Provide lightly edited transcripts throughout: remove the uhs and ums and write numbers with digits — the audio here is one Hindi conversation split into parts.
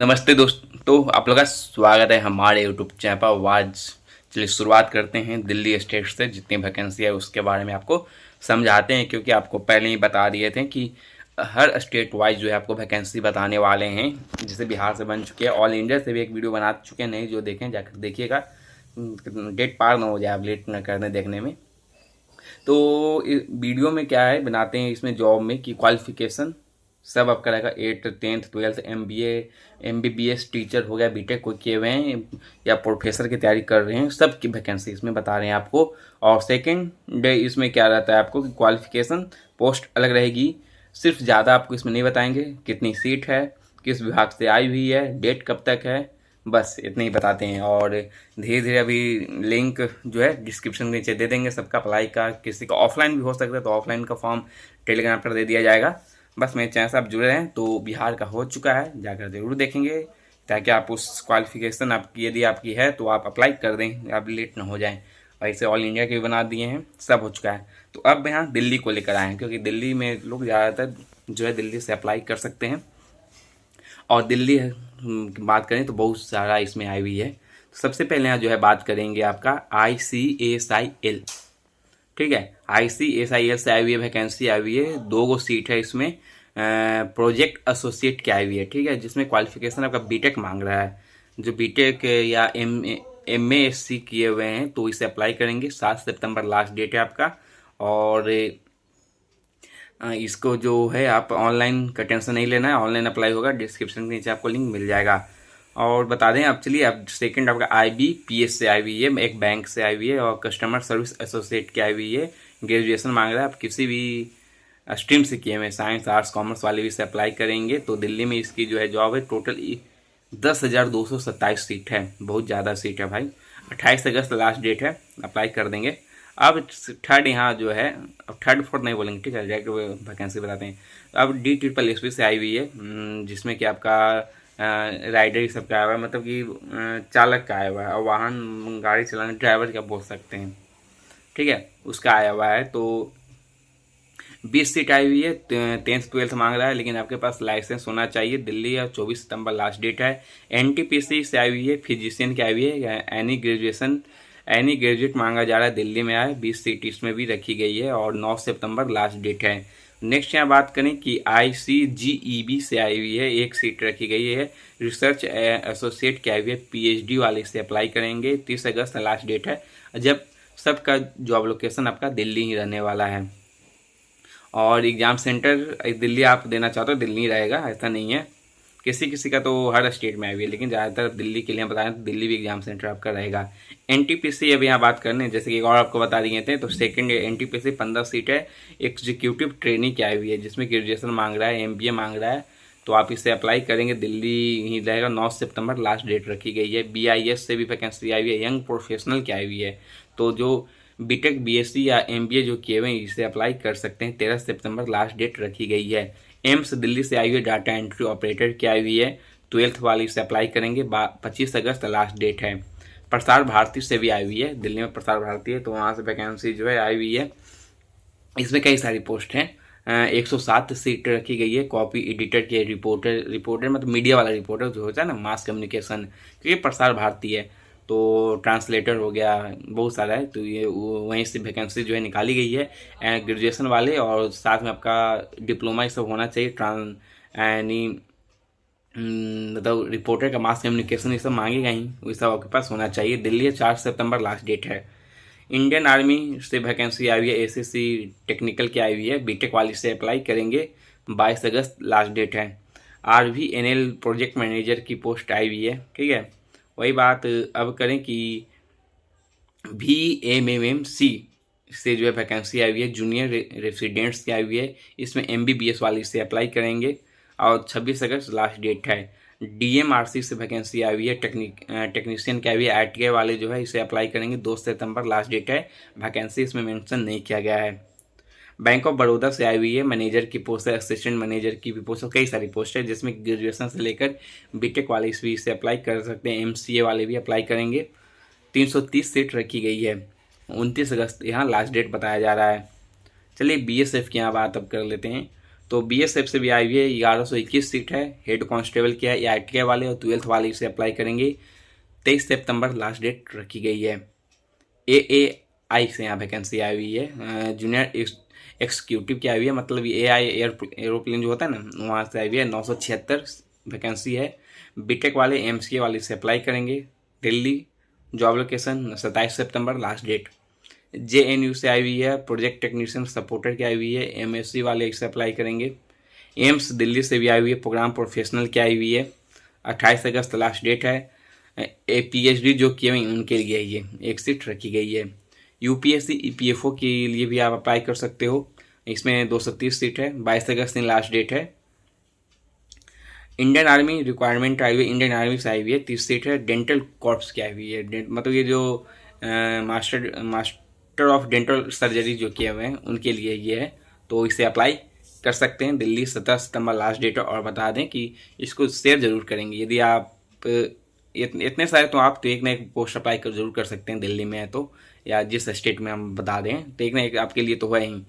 नमस्ते दोस्तों, आप लोग का स्वागत है हमारे यूट्यूब चैनल पर। आज चलिए शुरुआत करते हैं दिल्ली स्टेट से। जितनी वैकेंसी है उसके बारे में आपको समझाते हैं, क्योंकि आपको पहले ही बता दिए थे कि हर स्टेट वाइज जो है आपको वैकेंसी बताने वाले हैं। जैसे बिहार से बन चुके हैं, ऑल इंडिया से भी एक वीडियो बना चुके हैं, नहीं जो देखें जाकर देखिएगा, डेट पार ना हो जाए आप लेट न करने देखने में। तो वीडियो में क्या है बनाते हैं इसमें जॉब में कि क्वालिफिकेशन सब आपका रहेगा, 8th 10th 12th MBA MBBS teacher हो गया, बीटेक कोई किए हुए हैं या प्रोफेसर की तैयारी कर रहे हैं, सब की वैकेंसी इसमें बता रहे हैं आपको। और सेकेंड इसमें क्या रहता है आपको कि क्वालिफिकेशन पोस्ट अलग रहेगी, सिर्फ ज़्यादा आपको इसमें नहीं बताएंगे कितनी सीट है, किस विभाग से आई हुई है, डेट कब तक है, बस इतने ही बताते हैं। और धीरे धीरे अभी लिंक जो है डिस्क्रिप्शन के नीचे दे देंगे सबका अप्लाई का। किसी का ऑफलाइन भी हो सकता है तो ऑफलाइन का फॉर्म टेलीग्राम पर दे दिया जाएगा। बस मेरे चैनल से आप जुड़े हैं तो बिहार का हो चुका है, जाकर ज़रूर देखेंगे ताकि आप उस क्वालिफिकेशन आपकी यदि आपकी है तो आप अप्लाई कर दें, आप लेट ना हो जाएं। और इसे ऑल इंडिया के भी बना दिए हैं, सब हो चुका है। तो अब यहाँ दिल्ली को लेकर आए हैं, क्योंकि दिल्ली में लोग ज़्यादातर जो है दिल्ली से अप्लाई कर सकते हैं। और दिल्ली की बात करें तो बहुत सारा इसमें आई हुई है। तो सबसे पहले यहाँ जो है बात करेंगे आपका ICSIL, ठीक है। ICSIL से आई हुई है, वैकेंसी आई हुई है, 2 सीट है इसमें। प्रोजेक्ट एसोसिएट की आई हुई है, ठीक है, जिसमें क्वालिफिकेशन आपका बीटेक मांग रहा है। जो बीटेक या MASC किए हुए हैं तो इसे अप्लाई करेंगे। 7 सितंबर लास्ट डेट है आपका। और इसको जो है आप ऑनलाइन का टेंशन नहीं लेना है, ऑनलाइन अप्लाई होगा, डिस्क्रिप्शन के नीचे आपको लिंक मिल जाएगा। और बता दें आप, चलिए अब सेकंड आपका IBPS से आई हुई है, एक बैंक से आई हुई है, और कस्टमर सर्विस एसोसिएट की आई हुई है। ग्रेजुएशन मांग रहा है, आप किसी भी स्ट्रीम से किए हुए, साइंस आर्ट्स कॉमर्स वाले भी से अप्लाई करेंगे। तो दिल्ली में इसकी जो है जॉब है, टोटल 10,227 सीट है, बहुत ज़्यादा सीट है भाई। 28 अगस्त लास्ट डेट है, अप्लाई कर देंगे। अब थर्ड यहाँ जो है, अब थर्ड फोर्थ नहीं बोलेंगे, ठीक है, डायरेक्ट वैकेंसी बताते हैं। तो अब DSSB से आई हुई है, जिसमें कि आपका राइडर सब का आया हुआ है, मतलब कि चालक का आया हुआ है, और वाहन गाड़ी चलाने ड्राइवर क्या बोल सकते हैं, ठीक है, उसका आया हुआ है। तो 20 सीट आई हुई है, 10th 12th मांग रहा है, लेकिन आपके पास लाइसेंस होना चाहिए दिल्ली। या 24 सितंबर लास्ट डेट है। NTPC से आई हुई है, फिजिशियन की आई हुई है। एनी ग्रेजुएट मांगा जा रहा है, दिल्ली में आए, 20 सीट इसमें भी रखी गई है, और 9 सितंबर लास्ट डेट है। नेक्स्ट यहाँ बात करें कि ICGEB से आई हुई है, 1 सीट रखी गई है। रिसर्च एसोसिएट की आई हुई है, PhD वाले से अप्लाई करेंगे, 30 अगस्त लास्ट डेट है। जब सबका जॉब लोकेशन आपका दिल्ली ही रहने वाला है। और एग्ज़ाम सेंटर दिल्ली आप देना चाहते हो दिल्ली रहेगा, ऐसा नहीं है, किसी किसी का तो हर स्टेट में आई हुई है, लेकिन ज़्यादातर दिल्ली के लिए बताएं तो दिल्ली भी एग्जाम सेंटर आपका रहेगा। NTPC अभी यहाँ बात करने जैसे कि और आपको बता दिए थे, तो सेकंड NTPC 15 सीट है, एग्जीक्यूटिव ट्रेनिंग की आई हुई है, जिसमें ग्रेजुएशन मांग रहा है, MBA मांग रहा है। तो आप इसे अप्लाई करेंगे, दिल्ली ही रहेगा, 9 सितंबर लास्ट डेट रखी गई है। BIS से भी वैकेंसी आई हुई है, यंग प्रोफेशनल की आई हुई है। तो जो बीटेक BSc या MBA जो किए हुए हैं इसे अप्लाई कर सकते हैं, 13 सितंबर लास्ट डेट रखी गई है। एम्स दिल्ली से आई हुई है, डाटा एंट्री ऑपरेटर की आई हुई है, 12th वाली से अप्लाई करेंगे, 25 अगस्त लास्ट डेट है। प्रसार भारती से भी आई हुई है, दिल्ली में प्रसार भारती है, तो वहाँ से वैकेंसी जो है आई हुई है। इसमें कई सारी पोस्ट हैं, 107 सीट रखी गई है। कॉपी एडिटर के रिपोर्टर मतलब मीडिया वाला रिपोर्टर जो होता है ना, मास कम्युनिकेशन, क्योंकि प्रसार भारती है। तो ट्रांसलेटर हो गया, बहुत सारा है, तो ये वहीं से वैकेंसी जो है निकाली गई है। ग्रेजुएशन वाले और साथ में आपका डिप्लोमा ये सब होना चाहिए। यानी मतलब रिपोर्टर का मास कम्युनिकेशन ये सब मांगेगा ही, वो सब आपके पास होना चाहिए। दिल्ली 4 सितंबर लास्ट डेट है। इंडियन आर्मी से वैकेंसी आई हुई है, SSC टेक्निकल की आई हुई है, बीटेक वाली से अप्लाई करेंगे, 22 अगस्त लास्ट डेट है। RVNL प्रोजेक्ट मैनेजर की पोस्ट आई हुई है, ठीक है। वही बात अब करें कि VMMC से जो है वैकेंसी आई हुई है, जूनियर रेसिडेंट्स की आई हुई है, इसमें MBBS वाली से अप्लाई करेंगे, और 26 अगस्त लास्ट डेट है। DMRC से वैकेंसी आई हुई है, टेक्नीशियन की आई हुई है, ITI वाले जो है इसे अप्लाई करेंगे, 2 सितंबर लास्ट डेट है। वैकेंसी इसमें मेंशन नहीं किया गया है। बैंक ऑफ बड़ौदा से आई हुई है, मैनेजर की पोस्ट है, असिस्टेंट मैनेजर की भी पोस्ट है, कई सारी पोस्ट है, जिसमें ग्रेजुएशन से लेकर बीटेक वाले भी इसे अप्लाई कर सकते हैं, MCA वाले भी अप्लाई करेंगे। 330 सीट रखी गई है, 29 अगस्त यहाँ लास्ट डेट बताया जा रहा है। चलिए BSF की यहाँ बात अब कर लेते हैं। तो BSF से भी आई हुई है, 1121 सीट है। हेड कांस्टेबल की है, ये ITI वाले और 12th वाले इसे अप्लाई करेंगे। 23 सितंबर लास्ट डेट रखी गई है। AAI से यहाँ वैकेंसी आई हुई है, जूनियर एक्सिक्यूटिव की आई हुई है, मतलब AI एरोप्लेन जो होता है ना, वहाँ से आई हुई है। 976 वैकेंसी है। बीटेक वाले MCA वाले से अप्लाई करेंगे, दिल्ली। जॉब लोकेशन 27 सितंबर लास्ट डेट। JNU से आई हुई है, प्रोजेक्ट टेक्नीशियन सपोर्टर की आई हुई है, MSc वाले इसे अप्लाई करेंगे। एम्स दिल्ली से भी आई हुई है, प्रोग्राम प्रोफेशनल की आई हुई है। 28 अगस्त लास्ट डेट है। PhD जो किए हुए उनके लिए ये एक सीट रखी गई है। UPSC EPFO के लिए भी आप अप्लाई कर सकते हो, इसमें 230 सीट है। 22 अगस्त दिन लास्ट डेट है। इंडियन आर्मी रिक्वायरमेंट आई हुई है, इंडियन आर्मी से आई हुई है, 30 सीट है। डेंटल कॉर्प्स की आई हुई है, मतलब ये जो मास्टर ऑफ डेंटल सर्जरी जो किए हुए हैं उनके लिए ये है, तो इसे अप्लाई कर सकते हैं। दिल्ली 17 सितंबर लास्ट डेट है। और बता दें कि इसको शेयर जरूर करेंगे, यदि आप इतने सारे तो आप तो एक ना एक पोस्ट अप्लाई कर जरूर कर सकते हैं दिल्ली में है तो, या जिस स्टेट में हम बता दें तो एक ना एक आपके लिए तो है ही।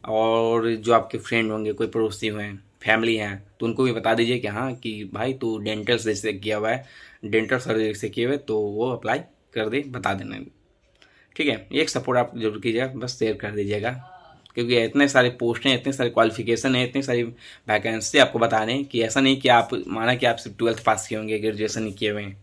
और जो आपके फ्रेंड होंगे, कोई पड़ोसी हुए, फैमिली हैं, तो उनको भी बता दीजिए कि हाँ कि भाई तू डेंटल से किया हुआ है, डेंटल सर्जरी से किए हुए, तो वो अप्लाई कर दे, बता देना। ठीक है, एक सपोर्ट आप जरूर कीजिएगा, बस शेयर कर दीजिएगा, क्योंकि इतने सारे पोस्ट हैं, इतने सारे क्वालिफिकेशन है, इतनी सारी वैकेंसी आपको बता रहे हैं कि ऐसा नहीं कि आप माना कि आप सिर्फ 12th पास किए होंगे, ग्रेजुएशन नहीं किए हुए हैं,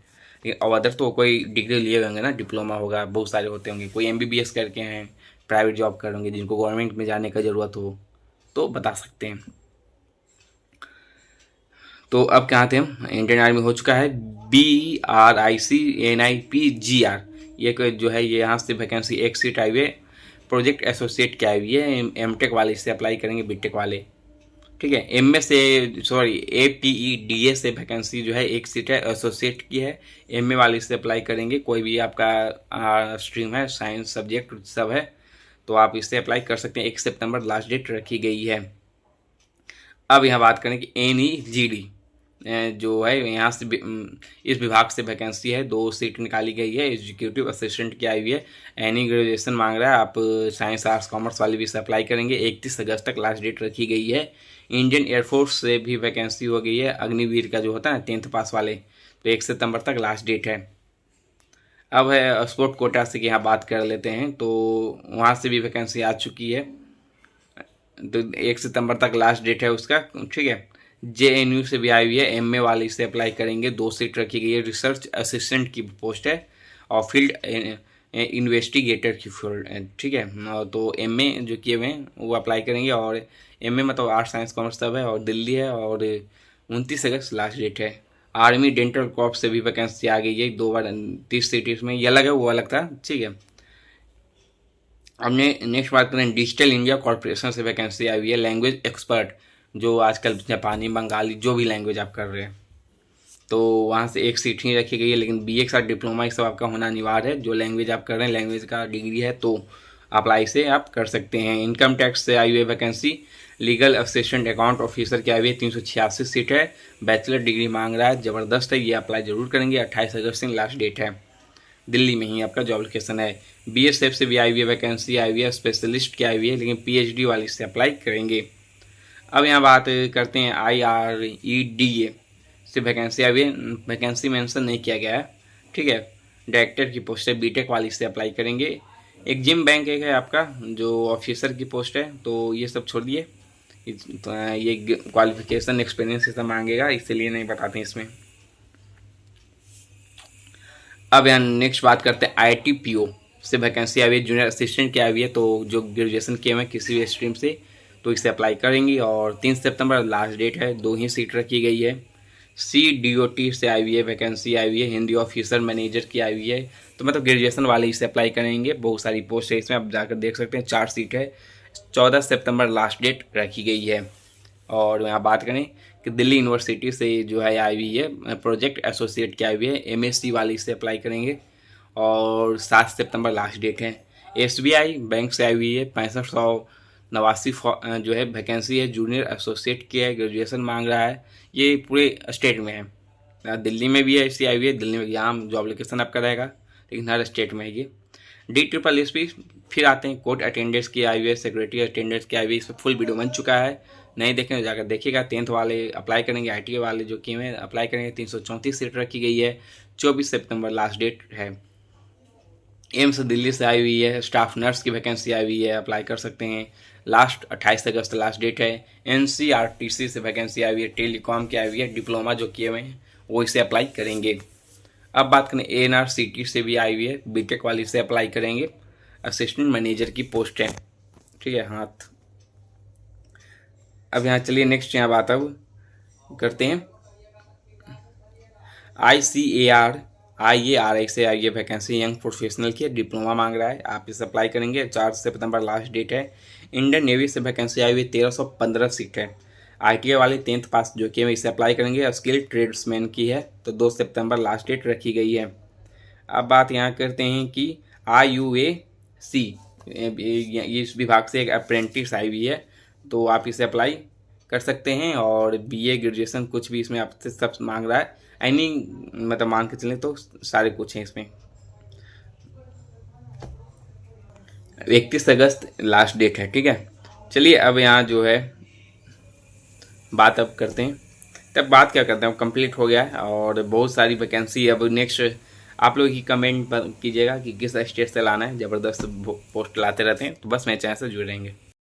लेकिन और अदर तो कोई डिग्री लिए हुए होंगे ना, डिप्लोमा होगा, बहुत सारे होते होंगे, कोई MBBS करके हैं, प्राइवेट जॉब कर होंगे, जिनको गवर्नमेंट में जाने का ज़रूरत हो तो बता सकते हैं। तो अब कहाँ थे हम, इंडियन आर्मी हो चुका है। BRICNIPGR ये जो है, ये यहाँ से वैकेंसी एक सीट आई हुई है। प्रोजेक्ट एसोसिएट की आई हुई है, MTech वाले इससे अप्लाई करेंगे, BTech वाले। ठीक है, MA से सॉरी APEDA से वैकेंसी जो है एक सीट है, एसोसिएट की है। MA वाले से अप्लाई करेंगे, कोई भी आपका स्ट्रीम है, साइंस सब्जेक्ट सब है, तो आप इससे अप्लाई कर सकते हैं। 1 सितंबर लास्ट डेट रखी गई है। अब यहाँ बात करें कि NEGD जो है, यहाँ से इस विभाग से वैकेंसी है, 2 सीट निकाली गई है। एग्जीक्यूटिव असिस्टेंट की आई हुई है। एनी ग्रेजुएशन मांग रहा है, आप साइंस आर्ट्स कॉमर्स वाले भी से अप्लाई करेंगे। 31 अगस्त तक लास्ट डेट रखी गई है। इंडियन एयरफोर्स से भी वैकेंसी हो गई है, अग्निवीर का जो होता है ना 10th पास वाले, तो 1 सितंबर तक लास्ट डेट है। अब है स्पोर्ट कोटा से की यहाँ बात कर लेते हैं, तो वहाँ से भी वैकेंसी आ चुकी है, तो 1 सितंबर तक लास्ट डेट है उसका। ठीक है, JNU से भी आई हुई है, MA वाले इसे अप्लाई करेंगे, 2 सीट रखी गई है। रिसर्च असिस्टेंट की पोस्ट है और फील्ड इन्वेस्टिगेटर की फील्ड। ठीक है, तो MA जो किए हुए हैं वो अप्लाई करेंगे, और MA मतलब आर्ट साइंस कॉमर्स सब है, और दिल्ली है, और 29 अगस्त लास्ट डेट है। आर्मी डेंटल कॉर्प से भी वैकेंसी आ गई है, 2 बार 30 सीट इसमें, ये अलग है वो अलग था। ठीक है, हमने नेक्स्ट बात करें, डिजिटल इंडिया कॉर्पोरेशन से वैकेंसी आई हुई है, लैंग्वेज एक्सपर्ट, जो आजकल जापानी बंगाली जो भी लैंग्वेज आप कर रहे हैं, तो वहाँ से एक सीट ही रखी गई है। लेकिन BA के साथ डिप्लोमा ये सब आपका होना अनिवार्य है, जो लैंग्वेज आप कर रहे हैं, लैंग्वेज का डिग्री है तो अप्लाई से आप कर सकते हैं। इनकम टैक्स से आई हुई है vacancy, legal assistant account officer की आई हुई है, 386 सीट है। बैचलर डिग्री मांग रहा है, ज़बरदस्त है, ये अप्लाई जरूर करेंगे। 28 अगस्त से लास्ट डेट है, दिल्ली में ही आपका जॉब लोकेशन है। BSF से भी आई हुई है वैकेंसी, आई हुई है, स्पेशलिस्ट की आई हुई है, लेकिन PhD वाले से अप्लाई करेंगे। अब यहाँ बात करते हैं IREDA से वैकेंसी आई हुई है, वैकेंसी मेंशन नहीं किया गया है। ठीक है, डायरेक्टर की पोस्ट है, BTech वाली से अप्लाई करेंगे। एक जिम बैंक एक है आपका, जो ऑफिसर की पोस्ट है, तो ये सब छोड़ दिए, तो ये क्वालिफिकेशन एक्सपीरियंस सब मांगेगा, इसलिए नहीं बताते हैं इसमें। अब यहाँ नेक्स्ट बात करते हैं ITPO से वैकेंसी आई हुई है, जूनियर असिस्टेंट की आई हुई है, तो जो ग्रेजुएशन किए हुए हैं किसी भी स्ट्रीम से तो इसे अप्लाई करेंगी, और 3 सितंबर लास्ट डेट है, 2 ही सीट रखी गई है। CDOT से आई हुई है वैकेंसी, आई हुई है, हिंदी ऑफिसर मैनेजर की आई हुई है, तो मतलब ग्रेजुएशन वाले इसे अप्लाई करेंगे। बहुत सारी पोस्ट है इसमें, आप जाकर देख सकते हैं, 4 सीट है। 14 सितंबर लास्ट डेट रखी गई है। और यहाँ बात करें कि दिल्ली यूनिवर्सिटी से जो है आई हुई है, प्रोजेक्ट एसोसिएट की आई हुई है, MSc वाली से अप्लाई करेंगे, और 7 सितंबर लास्ट डेट है। SBI बैंक से आई हुई है, 6589 जो है वैकेंसी है, जूनियर एसोसिएट की है, ग्रेजुएशन मांग रहा है, ये पूरे स्टेट में है। दिल्ली में भी ऐसी आई हुई है, दिल्ली में यहाँ जॉब लोकेशन आपका रहेगा, लेकिन हर स्टेट में है ये। DSSS फिर आते हैं, कोर्ट अटेंडेंस की आई हुई है, सेक्रेटरी अटेंडेंस की आई हुई है, इस पर फुल वीडियो बन चुका है, नहीं देखें तो जाकर देखिएगा। 10th वाले अप्लाई करेंगे, ITA वाले जो किए हैं अप्लाई करेंगे। 334 सीट रखी गई है। 24 सितंबर लास्ट डेट है। एम्स दिल्ली से आई हुई है, स्टाफ नर्स की वैकेंसी आई हुई है, अप्लाई कर सकते हैं। लास्ट 28 अगस्त लास्ट डेट है। NCRTC से वैकेंसी आई हुई है, टेलीकॉम की आई हुई है। डिप्लोमा जो किए हुए हैं वो इसे अप्लाई करेंगे। अब बात करें ANRCT से भी आई हुई है, बीटेक वाली से अप्लाई करेंगे। असिस्टेंट मैनेजर की पोस्ट है, ठीक है हाथ। अब यहाँ चलिए नेक्स्ट यहाँ बात अब करते हैं ICAR से आई है वैकेंसी, यंग प्रोफेशनल की डिप्लोमा मांग रहा है, आप इसे अप्लाई करेंगे। 4 सितंबर लास्ट डेट है। इंडियन नेवी से वैकेंसी आई हुई 1315 सीट है। ITA वाले 10th पास जो कि इसे अप्लाई करेंगे। स्किल ट्रेड्समैन की है तो 2 सितंबर लास्ट डेट रखी गई है। अब बात यहाँ करते हैं कि IUAC इस विभाग से एक अप्रेंटिस आई हुई है, तो आप इसे अप्लाई कर सकते हैं। और BA ग्रेजुएशन कुछ भी इसमें आपसे सब मांग रहा है, यानी मतलब मान के चलें तो सारे कुछ हैं इसमें। 31 अगस्त लास्ट डेट है, ठीक है। चलिए अब यहाँ जो है बात अब करते हैं। तब बात क्या करते हैं, अब कंप्लीट हो गया है और बहुत सारी वैकेंसी। अब नेक्स्ट आप लोग ही कमेंट कीजिएगा कि किस स्टेट से लाना है, ज़बरदस्त पोस्ट लाते रहते हैं, तो बस मेरे चैनल से जुड़े रहेंगे।